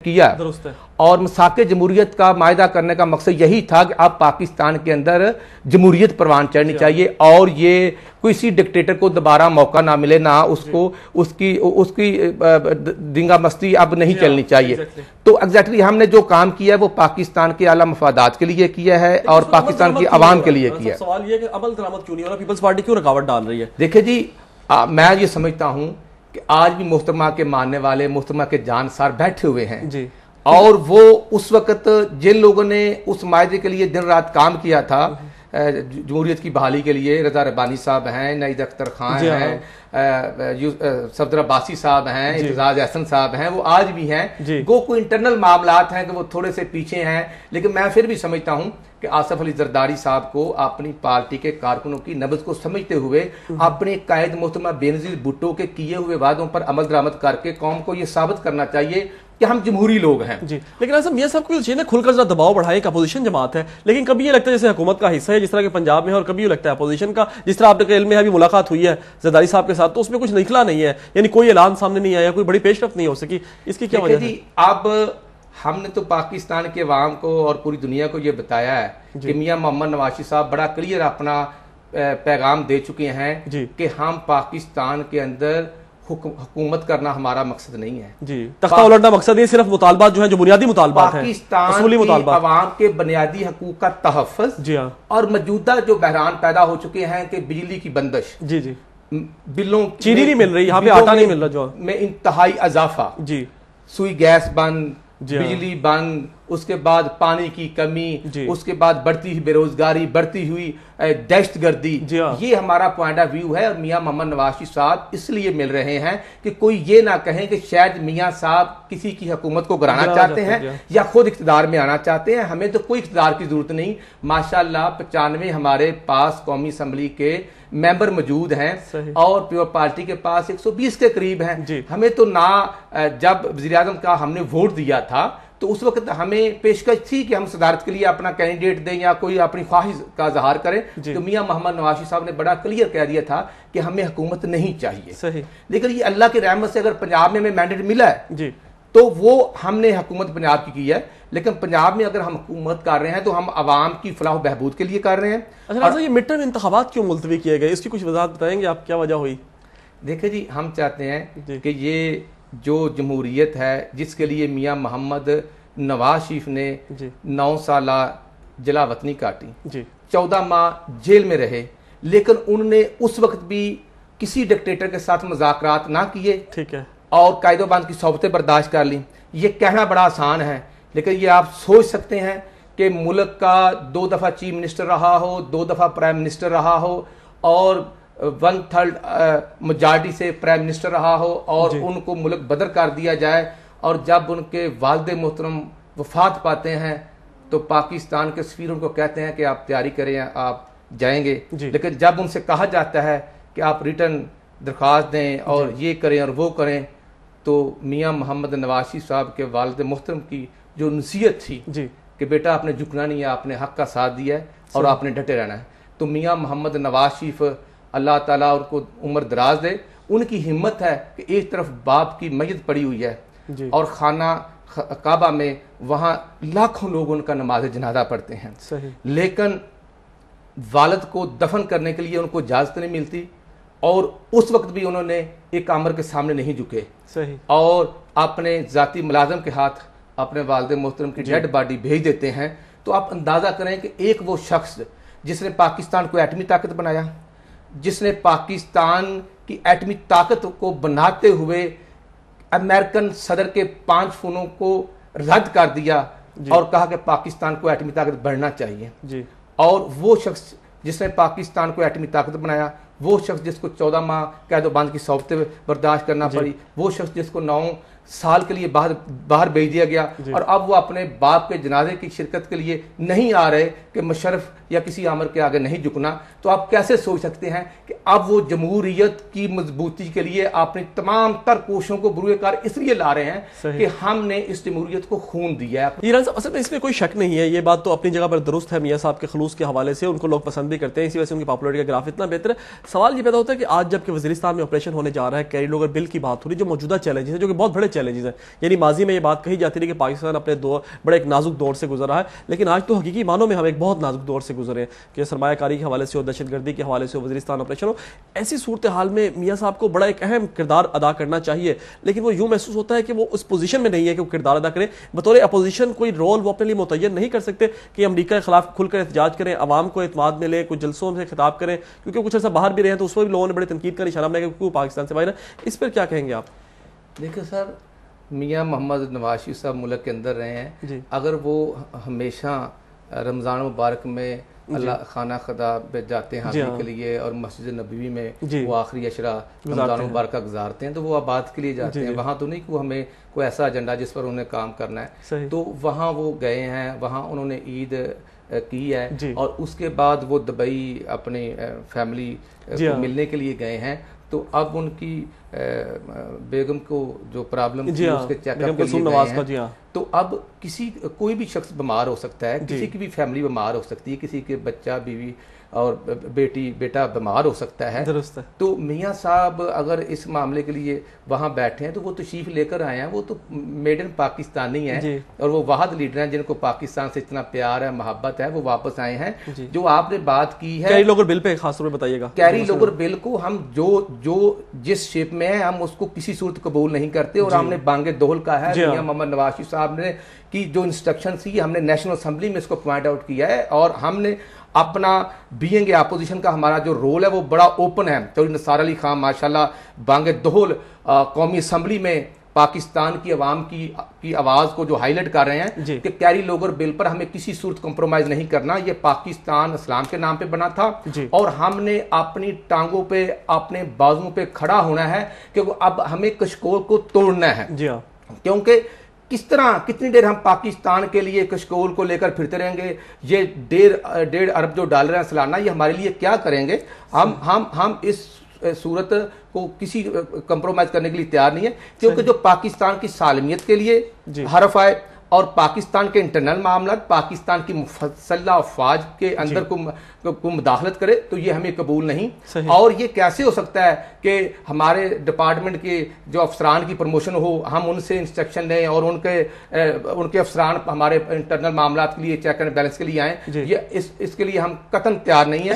किया दुरुस्त है। और मसाके जमहूरियत का मायदा करने का मकसद यही था कि अब पाकिस्तान के अंदर जमहूरियत परवान चढ़नी चाहिए और ये किसी डिक्टेटर को दोबारा मौका ना मिले, ना उसको उसकी दिंगा मस्ती अब नहीं चलनी चाहिए। तो एग्जैक्टली हमने जो काम किया है वो पाकिस्तान के आला मफादात के लिए किया है और पाकिस्तान की आवाम के लिए किया है। सवाल ये कि अमल दरामद क्यों नहीं हो रहा, पीपल्स पार्टी क्यों रुकावट डाल रही है? देखिए जी, मैं ये समझता हूं कि आज भी मोहतरमा के मानने वाले, मोहतरमा के जानसार बैठे हुए हैं जी। और वो उस वक्त जिन लोगों ने उस मायदे के लिए दिन रात काम किया था, जमहूरियत की बहाली के लिए, रजा रब्बानी साहब हैं, नईद अख्तर खान हैं, सफदर अब्बासी साहब हैं, इत्तेजाज अहसन साहब हैं, वो आज भी हैं। गो कोई इंटरनल मामलात हैं कि वो थोड़े से पीछे हैं, लेकिन मैं फिर भी समझता हूं कि आसफ अली जरदारी साहब को अपनी पार्टी के कारकुनों की नब्ज को समझते हुए अपने कायद मोहतरमा बेनजीर भुट्टो के किए हुए वादों पर अमल दरामद करके कौम को यह साबित करना चाहिए कि हम जमहूरी लोग हैं जी। लेकिन ऐसा मियां साहब को चाहिए ना खुलकर जरा दबाव बढ़ाए, एक अपोजिशन जमात है, लेकिन कभी ये लगता है जैसे हुकूमत का हिस्सा है जिस तरह के पंजाब में है, और कभी ये लगता है अपोजिशन का, जिस तरह आपके इल्म में अभी मुलाकात हुई है जरदारी साहब के साथ, तो उसमें कुछ निकला नहीं है, यानी कोई ऐलान सामने नहीं आया, कोई बड़ी पेशरफ्त नहीं हो सकी। इसकी क्या वजह है? अब हमने तो पाकिस्तान के अवाम को और पूरी दुनिया को यह बताया है कि मियां मोहम्मद नवाज साहब बड़ा क्लियर अपना पैगाम दे चुके हैं कि हम पाकिस्तान के अंदर हुकूमत करना हमारा मकसद नहीं है जी, तख्ता उलटना मकसद है, सिर्फ मुतालबात जो है जो बुनियादी मुतालबात हैं, पाकिस्तान की अवाम के बुनियादी हकूक का तहफ़्फ़ुज़ जी हाँ। और मौजूदा जो बहरान पैदा हो चुके हैं कि बिजली की बंदिश जी जी, बिलों चीनी नहीं मिल रही, यहाँ पे आटा नहीं मिल रहा, जो में इंतहाई इजाफा जी, सुई गैस बंद, बिजली बंद, उसके बाद पानी की कमी, उसके बाद बढ़ती हुई बेरोजगारी, बढ़ती हुई दहशतगर्दी, ये हमारा पॉइंट ऑफ व्यू है। और मियां मोहम्मद नवाज साहब इसलिए मिल रहे हैं कि कोई ये ना कहे कि शायद मियां साहब किसी की हुकूमत को गिराना चाहते हैं या खुद इख्तिदार में आना चाहते हैं। हमें तो कोई इख्तिदार की जरूरत नहीं। माशाल्लाह 95 हमारे पास कौमी असम्बली के मेंबर मौजूद हैं और प्योर पार्टी के पास 120 के करीब हैं। हमें तो ना जब वज़ीर आज़म का हमने वोट दिया था तो उस वक्त हमें पेशकश थी कि हम सदारत के लिए अपना कैंडिडेट दें या कोई अपनी ख्वाहिश का इजहार करें, तो मियां मोहम्मद नवाज साहब ने बड़ा क्लियर कह दिया था कि हमें हुकूमत नहीं चाहिए। सही। लेकिन ये अल्लाह की रहमत से अगर पंजाब में हमें मैंडेट मिला है जी, तो वो हमने हुकूमत पंजाब की है। लेकिन पंजाब में अगर हम हुकूमत कर रहे हैं तो हम आवाम की फलाह बहबूद के लिए कर रहे हैं। अच्छा, ये मिड टर्म इंतखाबात क्यों मुलतवी किए गए, इसकी कुछ वजाहत बताएंगे आप, क्या वजह हुई? देखिए जी, हम चाहते हैं कि ये जो जमहूरियत है जिसके लिए मियां मोहम्मद नवाज शरीफ ने 9 साल जला वतनी काटी जी, 14 माह जेल में रहे, लेकिन उन्होंने उस वक्त भी किसी डिक्टेटर के साथ मुज़ाकरात ना किए, ठीक है, और कायदोबंद की सोबतें बर्दाश्त कर ली। ये कहना बड़ा आसान है, लेकिन ये आप सोच सकते हैं कि मुल्क का 2 दफ़ा चीफ मिनिस्टर रहा हो, 2 दफ़ा प्राइम मिनिस्टर रहा हो और 1/3 मेजॉरिटी से प्राइम मिनिस्टर रहा हो और उनको मुल्क बदर कर दिया जाए, और जब उनके वालिद मोहतरम वफात पाते हैं तो पाकिस्तान के सफीर उनको कहते हैं कि आप तैयारी करें, आप जाएंगे। लेकिन जब उनसे कहा जाता है कि आप रिटर्न दरख्वास्त दें और ये करें और वो करें, तो मियां मोहम्मद नवाज साहब के वालिद मोहतरम की जो नसीहत थी कि बेटा आपने झुकना नहीं है, आपने हक का साथ दिया है और आपने डटे रहना है, तो मियां मोहम्मद नवाज शरीफ अल्लाह ताला उनको उम्र दराज दे, उनकी हिम्मत है कि एक तरफ बाप की मैयत पड़ी हुई है और खाना काबा में वहां लाखों लोग उनका नमाज जनाजा पढ़ते हैं, सही, लेकिन वालिद को दफन करने के लिए उनको इजाजत नहीं मिलती और उस वक्त भी उन्होंने एक आमर के सामने नहीं झुके, सही, और अपने जाती मुलाजम के हाथ अपने वालिद मोहतरम की डेड बॉडी भेज देते हैं। तो आप अंदाजा करें कि एक वो शख्स जिसने पाकिस्तान को एटमी ताकत बनाया, जिसने पाकिस्तान की एटमी ताकत को बनाते हुए अमेरिकन सदर के 5 फ़ोनों को रद्द कर दिया और कहा कि पाकिस्तान को एटमी ताकत बढ़ना चाहिए जी, और वो शख्स जिसने पाकिस्तान को एटमी ताकत बनाया, वो शख्स जिसको 14 माह कैदोबंद की सोबतें बर्दाश्त करना पड़ी, वो शख्स जिसको 9 साल के लिए बाहर भेज दिया गया और अब वो अपने बाप के जनाजे की शिरकत के लिए नहीं आ रहे कि मुशर्रफ या किसी आमर के आगे नहीं झुकना, तो आप कैसे सोच सकते हैं कि अब वो जमहूरियत की मजबूती के लिए अपनी तमाम तर कोशिशों को बुरे कार इसलिए ला रहे हैं कि हमने इस जमहूरियत को खून दिया है। असल में इसमें कोई शक नहीं है, ये बात तो अपनी जगह पर दुरुस्त है। मियां साहब के खलूस के हवाले से उनको लोग पसंद भी करते हैं, इसी वजह से उनकी पॉपुलरिटी का ग्राफ इतना बेहतर है। सवाल ये पैदा होता है कि आज जबकि वज़ीरिस्तान में ऑपरेशन होने जा रहा है, कैरी लोगर बिल की बात हो रही, जो मौजूदा चैलेंजेस है, जो कि बहुत बड़े चैलेंजेस हैं। यानी माजी में ये बात कही जाती थी कि पाकिस्तान अपने बड़े एक नाजुक दौर से गुजर रहा है, लेकिन आज तो हकीकी मानों में हम एक बहुत नाजुक दौर से गुजरे हैं कि सरमायाकारी के हवाले से हो, दहशतगर्दी के हवाले से हो, वज़ीरिस्तान ऑपरेशन हो। ऐसी सूरत हाल में मियाँ साहब को बड़ा एक अहम किरदार अदा करना चाहिए, लेकिन वो यूँ महसूस होता है कि वो उस पोजीशन में नहीं है कि वो किरदार अदा करें। बतौर अपोजिशन कोई रोल वो अपने लिए मुतय्यन नहीं कर सकते कि अमरीका के खिलाफ खुलकर एहतजाज करें, आवाम को एतमाद में ले, कुछ जलसों से खिताब करें, क्योंकि कुछ ऐसा बाहर भी रहे हैं तो उस पर भी लोगों ने बड़े तनकीद का निशाना बनाया कि क्यों पाकिस्तान से बाहर है। इस पर क्या कहेंगे आप? देखिए सर, मियाँ मोहम्मद नवाज शरीफ साहब मुल्क के अंदर रहे हैं, अगर वो हमेशा रमज़ान मुबारक में अल्लाह खाना खुदा पे जाते हैं हाजिरी के लिए और मस्जिद नबवी में वो आखिरी अशरा रमज़ान मुबारक का गुजारते हैं, तो वो आबाद के लिए जाते हैं। वहाँ तो नहीं कि वो हमें कोई ऐसा एजेंडा जिस पर उन्हें काम करना है, तो वहाँ वो गए हैं, वहाँ उन्होंने ईद की है और उसके बाद वो दुबई अपनी फैमिली को मिलने के लिए गए हैं। तो अब उनकी बेगम को जो प्रॉब्लम थी उसके चेकअप के लिए गए हैं। तो अब कोई भी शख्स बीमार हो सकता है, किसी की भी फैमिली बीमार हो सकती है, किसी के बच्चा बीवी और बेटा बीमार हो सकता है। तो मियाँ साहब अगर इस मामले के लिए वहाँ बैठे हैं तो वो तशरीफ लेकर आए हैं, वो तो मेड इन पाकिस्तानी हैं और वो वाहद लीडर हैं जिनको पाकिस्तान से इतना प्यार है, मोहब्बत है, वो वापस आए हैं। जो आपने बात की है कैरी लोगर बिल पे खास तौर पे बताइएगा। कैरी लोगर बिल को हम जो जिस शेप में है हम उसको किसी सूरत कबूल नहीं करते और हमने बांगे दोहल का है। मियाँ मोहम्मद नवाज शरीफ साहब ने की जो इंस्ट्रक्शन थी हमने नेशनल असेंबली में इसको पॉइंट आउट किया है और हमने अपना बीइंग अपोजिशन का हमारा जो रोल है वो बड़ा ओपन है। तो निसार अली खान माशाल्लाह बांगे दोहल कौमी असम्बली में पाकिस्तान की आवाम की आवाज को जो हाईलाइट कर रहे हैं कि कैरी लोगर बिल पर हमें किसी सूरत कॉम्प्रोमाइज नहीं करना, ये पाकिस्तान इस्लाम के नाम पे बना था और हमने अपनी टांगों पे अपने बाजुओं पे खड़ा होना है कि अब हमें कशकोल को तोड़ना है। क्योंकि किस तरह कितनी देर हम पाकिस्तान के लिए कशकोल को लेकर फिरते रहेंगे? ये डेढ़ अरब जो डॉलर है सालाना, ये हमारे लिए क्या करेंगे? हम इस सूरत को किसी कंप्रोमाइज करने के लिए तैयार नहीं है, क्योंकि जो पाकिस्तान की सालमियत के लिए हरफ आए और पाकिस्तान के इंटरनल मामला पाकिस्तान की मुफस्सला अफवाज के अंदर को मुदाखलत करे तो ये हमें कबूल नहीं। और ये कैसे हो सकता है कि हमारे डिपार्टमेंट के जो अफसरान की प्रमोशन हो, हम उनसे इंस्ट्रक्शन लें और उनके अफसरान हमारे इंटरनल मामला के लिए चेक एंड बैलेंस के लिए आए? ये इसके लिए हम कतन तैयार नहीं है।